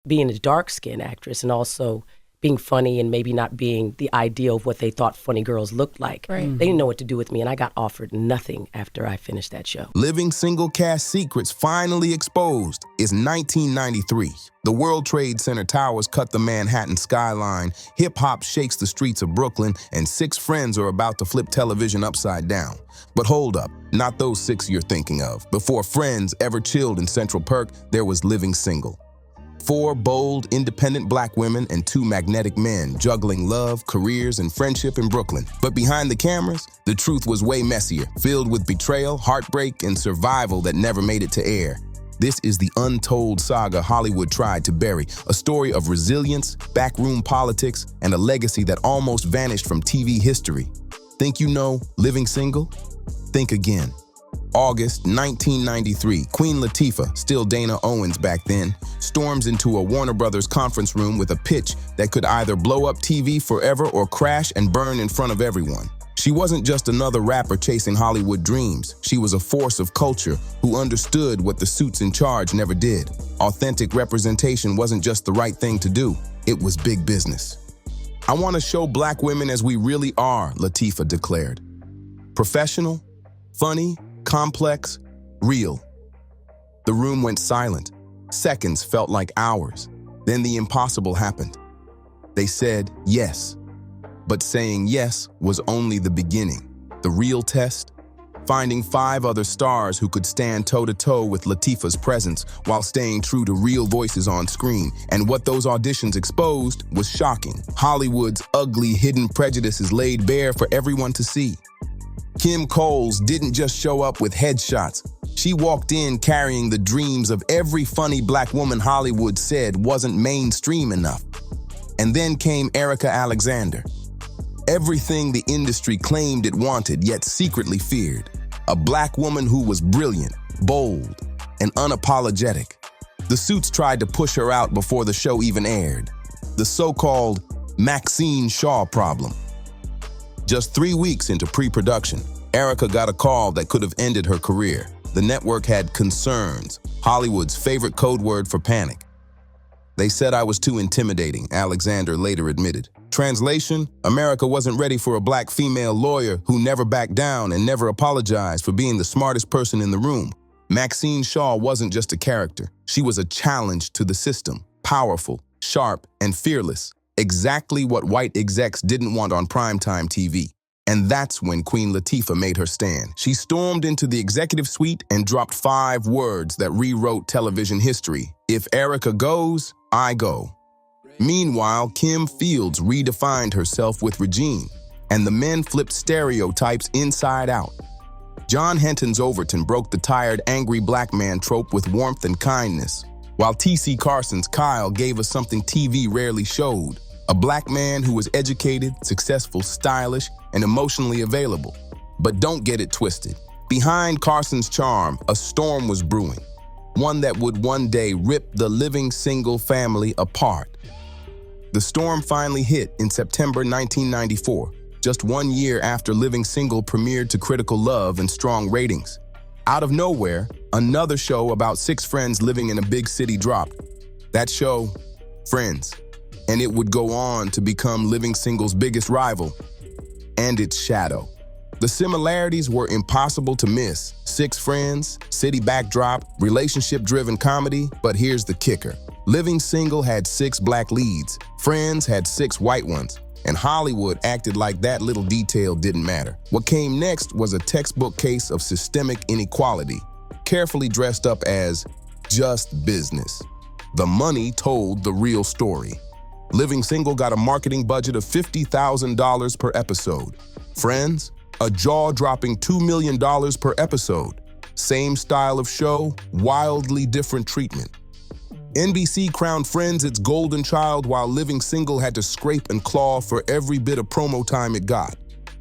being a dark-skinned actress and also being funny and maybe not being the ideal of what they thought funny girls looked like. Right. They didn't know what to do with me, and I got offered nothing after I finished that show. Living Single cast secrets finally exposed is 1993. The World Trade Center towers cut the Manhattan skyline, hip-hop shakes the streets of Brooklyn, and 6 friends are about to flip television upside down. But hold up, not those 6 you're thinking of. Before Friends ever chilled in Central Perk, there was Living Single. 4 bold, independent black women and 2 magnetic men juggling love, careers, and friendship in Brooklyn. But behind the cameras, the truth was way messier, filled with betrayal, heartbreak, and survival that never made it to air. This is the untold saga Hollywood tried to bury, a story of resilience, backroom politics, and a legacy that almost vanished from TV history. Think you know Living Single? Think again. August 1993, Queen Latifah, still Dana Owens back then, storms into a Warner Brothers conference room with a pitch that could either blow up TV forever or crash and burn in front of everyone. She wasn't just another rapper chasing Hollywood dreams. She was a force of culture who understood what the suits in charge never did. Authentic representation wasn't just the right thing to do, it was big business. "I want to show black women as we really are," Latifah declared. Professional, funny, complex, real. The room went silent. Seconds felt like hours. Then the impossible happened. They said yes. But saying yes was only the beginning. The real test? Finding 5 other stars who could stand toe-to-toe with Latifah's presence while staying true to real voices on screen. And what those auditions exposed was shocking. Hollywood's ugly, hidden prejudices laid bare for everyone to see. Kim Coles didn't just show up with headshots. She walked in carrying the dreams of every funny black woman Hollywood said wasn't mainstream enough. And then came Erica Alexander. Everything the industry claimed it wanted, yet secretly feared. A black woman who was brilliant, bold, and unapologetic. The suits tried to push her out before the show even aired. The so-called Maxine Shaw problem. Just 3 weeks into pre-production, Erica got a call that could have ended her career. The network had concerns, Hollywood's favorite code word for panic. "They said I was too intimidating," Alexander later admitted. Translation, America wasn't ready for a black female lawyer who never backed down and never apologized for being the smartest person in the room. Maxine Shaw wasn't just a character. She was a challenge to the system, powerful, sharp, and fearless. Exactly what white execs didn't want on primetime TV. And that's when Queen Latifah made her stand. She stormed into the executive suite and dropped 5 words that rewrote television history. "If Erica goes, I go." Meanwhile, Kim Fields redefined herself with Regine, and the men flipped stereotypes inside out. John Henton's Overton broke the tired, angry black man trope with warmth and kindness, while T.C. Carson's Kyle gave us something TV rarely showed. A black man who was educated, successful, stylish, and emotionally available. But don't get it twisted. Behind Carson's charm, a storm was brewing. One that would one day rip the Living Single family apart. The storm finally hit in September 1994, just 1 year after Living Single premiered to critical love and strong ratings. Out of nowhere, another show about 6 friends living in a big city dropped. That show, Friends. And it would go on to become Living Single's biggest rival and its shadow. The similarities were impossible to miss. 6 friends, city backdrop, relationship-driven comedy, but here's the kicker. Living Single had 6 black leads, Friends had 6 white ones, and Hollywood acted like that little detail didn't matter. What came next was a textbook case of systemic inequality, carefully dressed up as just business. The money told the real story. Living Single got a marketing budget of $50,000 per episode. Friends, a jaw-dropping $2 million per episode. Same style of show, wildly different treatment. NBC crowned Friends its golden child while Living Single had to scrape and claw for every bit of promo time it got.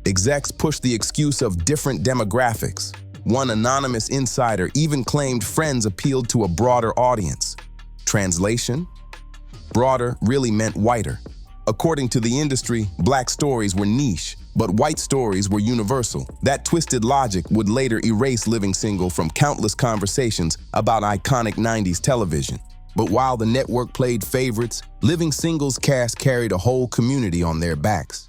Execs pushed the excuse of different demographics. One anonymous insider even claimed Friends appealed to a broader audience. Translation? Broader really meant whiter. According to the industry, black stories were niche, but white stories were universal. That twisted logic would later erase Living Single from countless conversations about iconic 90s television. But while the network played favorites, Living Single's cast carried a whole community on their backs.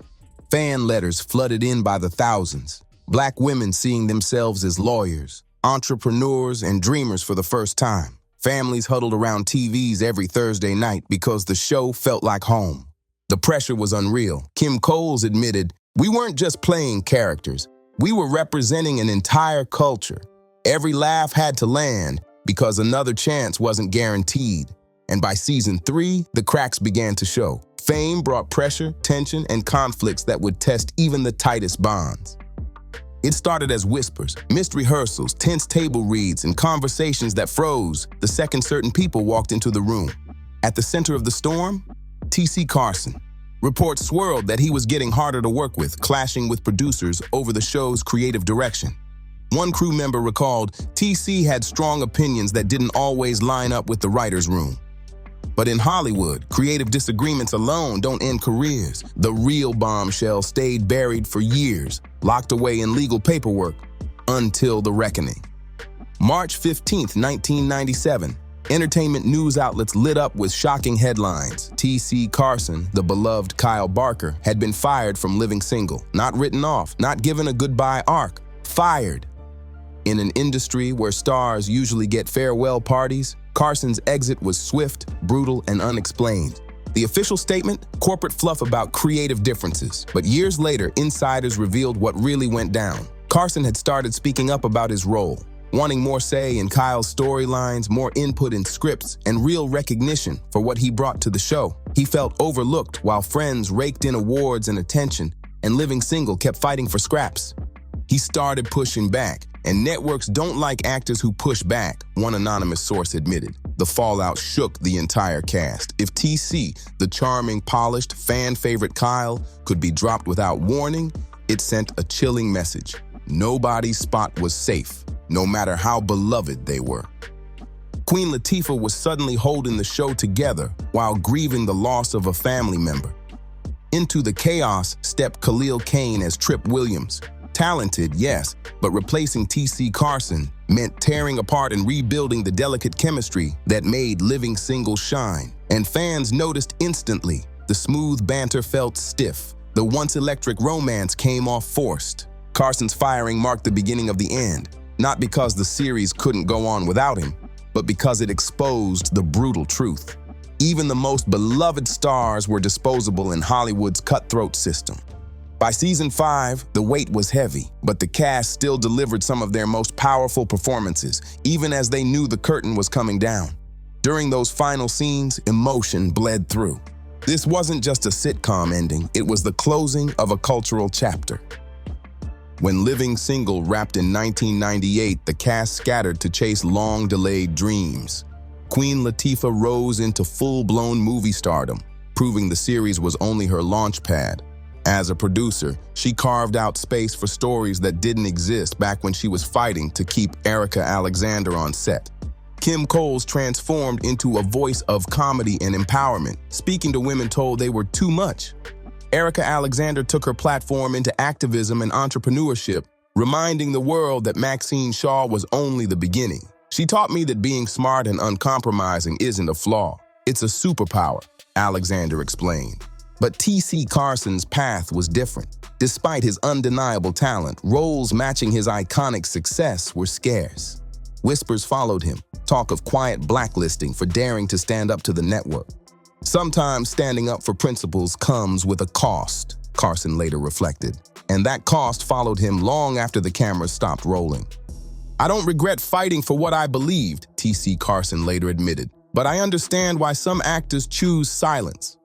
Fan letters flooded in by the thousands. Black women seeing themselves as lawyers, entrepreneurs, and dreamers for the first time. Families huddled around TVs every Thursday night because the show felt like home. The pressure was unreal. Kim Coles admitted, "We weren't just playing characters. We were representing an entire culture. Every laugh had to land because another chance wasn't guaranteed." And by season 3, the cracks began to show. Fame brought pressure, tension, and conflicts that would test even the tightest bonds. It started as whispers, missed rehearsals, tense table reads, and conversations that froze the second certain people walked into the room. At the center of the storm, T.C. Carson. Reports swirled that he was getting harder to work with, clashing with producers over the show's creative direction. One crew member recalled, T.C. had strong opinions that didn't always line up with the writer's room. But in Hollywood, creative disagreements alone don't end careers. The real bombshell stayed buried for years, locked away in legal paperwork, until the reckoning. March 15, 1997, entertainment news outlets lit up with shocking headlines. T.C. Carson, the beloved Kyle Barker, had been fired from Living Single. Not written off, not given a goodbye arc. Fired. In an industry where stars usually get farewell parties, Carson's exit was swift, brutal, and unexplained. The official statement? Corporate fluff about creative differences. But years later, insiders revealed what really went down. Carson had started speaking up about his role, wanting more say in Kyle's storylines, more input in scripts, and real recognition for what he brought to the show. He felt overlooked while friends raked in awards and attention, and Living Single kept fighting for scraps. He started pushing back, and networks don't like actors who push back, one anonymous source admitted. The fallout shook the entire cast. If TC, the charming, polished, fan-favorite Kyle, could be dropped without warning, it sent a chilling message. Nobody's spot was safe, no matter how beloved they were. Queen Latifah was suddenly holding the show together while grieving the loss of a family member. Into the chaos stepped Khalil Kain as Trip Williams. Talented, yes, but replacing T.C. Carson meant tearing apart and rebuilding the delicate chemistry that made Living Single shine. And fans noticed instantly. The smooth banter felt stiff. The once electric romance came off forced. Carson's firing marked the beginning of the end, not because the series couldn't go on without him, but because it exposed the brutal truth. Even the most beloved stars were disposable in Hollywood's cutthroat system. By season 5, the weight was heavy, but the cast still delivered some of their most powerful performances, even as they knew the curtain was coming down. During those final scenes, emotion bled through. This wasn't just a sitcom ending, it was the closing of a cultural chapter. When Living Single wrapped in 1998, the cast scattered to chase long-delayed dreams. Queen Latifah rose into full-blown movie stardom, proving the series was only her launch pad. As a producer, she carved out space for stories that didn't exist back when she was fighting to keep Erica Alexander on set. Kim Coles transformed into a voice of comedy and empowerment, speaking to women told they were too much. Erica Alexander took her platform into activism and entrepreneurship, reminding the world that Maxine Shaw was only the beginning. She taught me that being smart and uncompromising isn't a flaw. It's a superpower, Alexander explained. But T.C. Carson's path was different. Despite his undeniable talent, roles matching his iconic success were scarce. Whispers followed him, talk of quiet blacklisting for daring to stand up to the network. Sometimes standing up for principles comes with a cost, Carson later reflected. And that cost followed him long after the cameras stopped rolling. I don't regret fighting for what I believed, T.C. Carson later admitted, but I understand why some actors choose silence.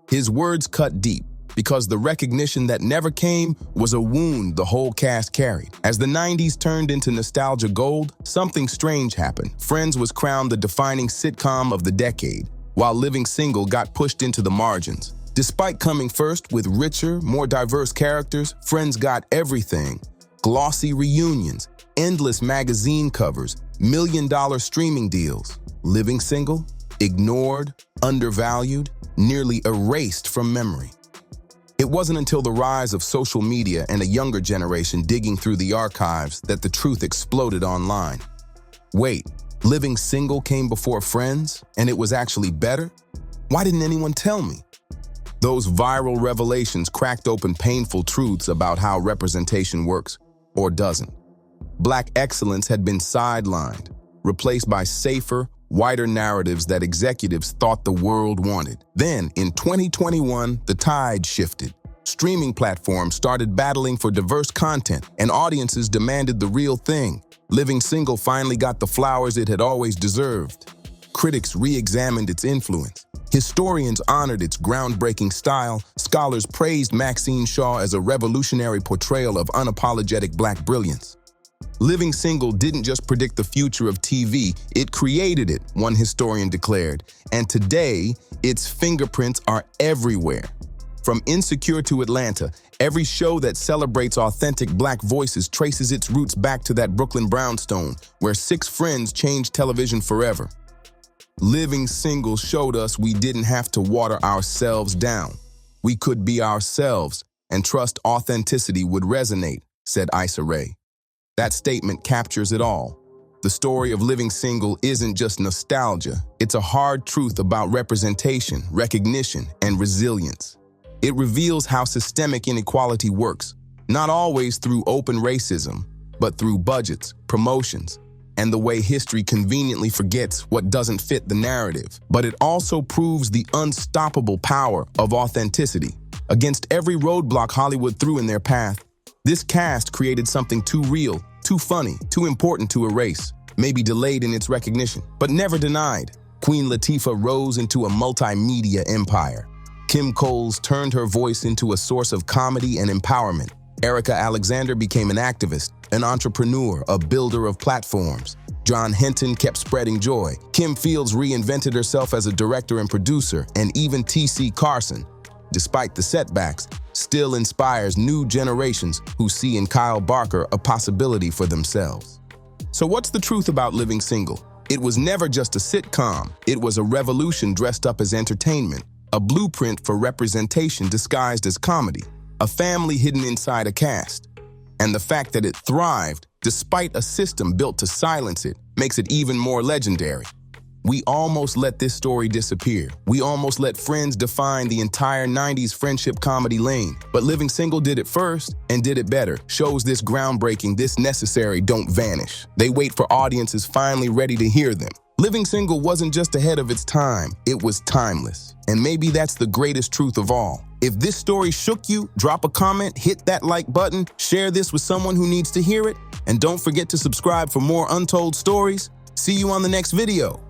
His words cut deep, because the recognition that never came was a wound the whole cast carried. As the 90s turned into nostalgia gold, something strange happened. Friends was crowned the defining sitcom of the decade, while Living Single got pushed into the margins. Despite coming first with richer, more diverse characters, Friends got everything. Glossy reunions, endless magazine covers, million-dollar streaming deals. Living Single? Ignored, undervalued, nearly erased from memory. It wasn't until the rise of social media and a younger generation digging through the archives that the truth exploded online. Wait, Living single came before Friends, and it was actually better? Why didn't anyone tell me? Those viral revelations cracked open painful truths about how representation works, or doesn't. Black excellence had been sidelined, replaced by safer, whiter narratives that executives thought the world wanted. Then, in 2021, the tide shifted. Streaming platforms started battling for diverse content, and audiences demanded the real thing. Living Single finally got the flowers it had always deserved. Critics re-examined its influence. Historians honored its groundbreaking style. Scholars praised Maxine Shaw as a revolutionary portrayal of unapologetic Black brilliance. Living Single didn't just predict the future of TV, it created it, one historian declared. And today, its fingerprints are everywhere. From Insecure to Atlanta, every show that celebrates authentic Black voices traces its roots back to that Brooklyn brownstone, where 6 friends changed television forever. Living Single showed us we didn't have to water ourselves down. We could be ourselves and trust authenticity would resonate, said Issa Rae. That statement captures it all. The story of Living Single isn't just nostalgia. It's a hard truth about representation, recognition, and resilience. It reveals how systemic inequality works, not always through open racism, but through budgets, promotions, and the way history conveniently forgets what doesn't fit the narrative. But it also proves the unstoppable power of authenticity. Against every roadblock Hollywood threw in their path, this cast created something too real, too funny, too important to erase, maybe delayed in its recognition, but never denied. Queen Latifah rose into a multimedia empire. Kim Coles turned her voice into a source of comedy and empowerment. Erica Alexander became an activist, an entrepreneur, a builder of platforms. John Henton kept spreading joy. Kim Fields reinvented herself as a director and producer, and even T.C. Carson, despite the setbacks, still inspires new generations who see in Kyle Barker a possibility for themselves. So what's the truth about Living Single? It was never just a sitcom. It was a revolution dressed up as entertainment, a blueprint for representation disguised as comedy, a family hidden inside a cast. And the fact that it thrived, despite a system built to silence it, makes it even more legendary. We almost let this story disappear. We almost let Friends define the entire 90s friendship comedy lane. But Living Single did it first and did it better. Shows this groundbreaking, this necessary don't vanish. They wait for audiences finally ready to hear them. Living Single wasn't just ahead of its time, it was timeless. And maybe that's the greatest truth of all. If this story shook you, drop a comment, hit that like button, share this with someone who needs to hear it, and don't forget to subscribe for more untold stories. See you on the next video.